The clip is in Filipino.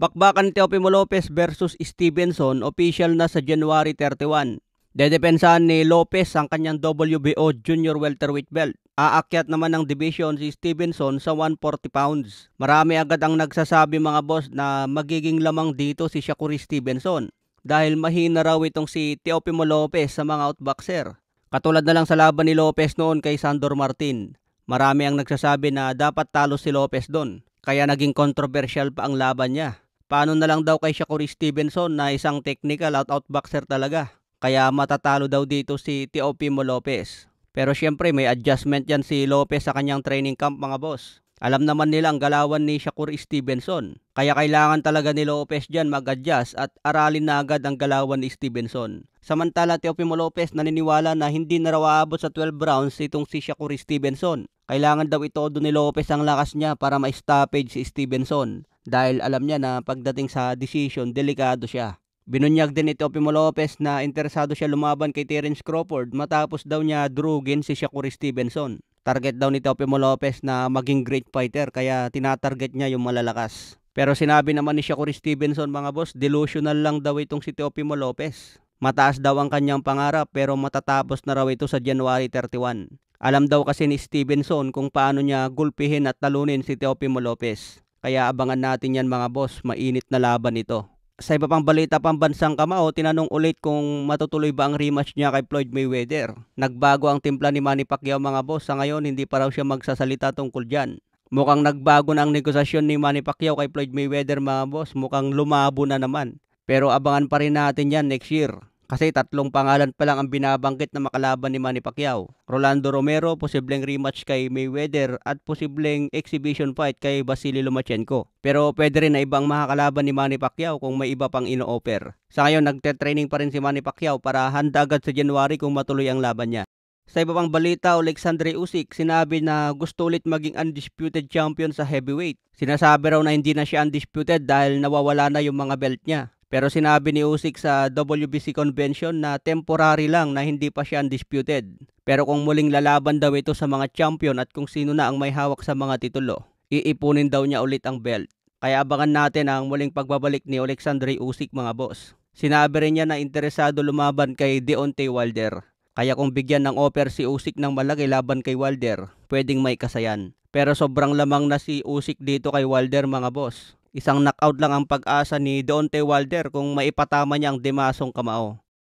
Bakbakan ni Teofimo Lopez versus Stevenson, official na sa January 31. Dedepensahan ni Lopez ang kanyang WBO Junior Welterweight belt. Aakyat naman ng division si Stevenson sa 140 pounds. Marami agad ang nagsasabi mga boss na magiging lamang dito si Shakur Stevenson dahil mahina raw itong si Teofimo Lopez sa mga outboxer. Katulad na lang sa laban ni Lopez noon kay Sandor Martin. Marami ang nagsasabi na dapat talo si Lopez doon, kaya naging controversial pa ang laban niya. Paano na lang daw kay Shakur Stevenson na isang technical outboxer talaga, kaya matatalo daw dito si Teofimo Lopez. Pero syempre may adjustment yan si Lopez sa kanyang training camp mga boss. Alam naman nila ang galawan ni Shakur Stevenson, kaya kailangan talaga ni Lopez dyan mag-adjust at aralin na agad ang galawan ni Stevenson. Samantala Teofimo Lopez naniniwala na hindi na raw aabot sa 12 rounds itong si Shakur Stevenson. Kailangan daw itodo ni Lopez ang lakas niya para ma-stoppage si Stevenson dahil alam niya na pagdating sa decision, delikado siya. Binunyag din ni Teofimo Lopez na interesado siya lumaban kay Terence Crawford matapos daw niya durugin si Shakur Stevenson. Target daw ni Teofimo Lopez na maging great fighter kaya tinatarget niya yung malalakas. Pero sinabi naman ni Shakur Stevenson mga boss, delusional lang daw itong si Teofimo Lopez. Mataas daw ang kanyang pangarap pero matatapos na raw ito sa January 31. Alam daw kasi ni Stevenson kung paano niya gulpihin at talunin si Teofimo Lopez. Kaya abangan natin yan mga boss, mainit na laban ito. Sa iba pang balita pambansang kamao, tinanong ulit kung matutuloy ba ang rematch niya kay Floyd Mayweather. Nagbago ang timpla ni Manny Pacquiao mga boss, sa ngayon hindi pa raw siya magsasalita tungkol dyan. Mukhang nagbago na ang negosasyon ni Manny Pacquiao kay Floyd Mayweather mga boss, mukhang lumabo na naman. Pero abangan pa rin natin yan next year. Kasi 3 pangalan pa lang ang binabangkit na makalaban ni Manny Pacquiao. Rolando Romero, posibleng rematch kay Mayweather at posibleng exhibition fight kay Vasily Lomachenko. Pero pwede rin na ibang makakalaban ni Manny Pacquiao kung may iba pang ino-offer. Sa ngayon, nagte-training pa rin si Manny Pacquiao para handa agad sa January kung matuloy ang laban niya. Sa iba pang balita, Alexandre Usyk sinabi na gusto ulit maging undisputed champion sa heavyweight. Sinasabi raw na hindi na siya undisputed dahil nawawala na yung mga belt niya. Pero sinabi ni Usyk sa WBC convention na temporary lang na hindi pa siya undisputed. Pero kung muling lalaban daw ito sa mga champion at kung sino na ang may hawak sa mga titulo, iipunin daw niya ulit ang belt. Kaya abangan natin ang muling pagbabalik ni Alexandre Usyk mga boss. Sinabi rin niya na interesado lumaban kay Deontay Wilder. Kaya kung bigyan ng offer si Usyk ng malaki laban kay Wilder, pwedeng may kasayan. Pero sobrang lamang na si Usyk dito kay Wilder mga boss. Isang knockout lang ang pag-asa ni Deontay Wilder kung maipatama niya ang demasong kamao.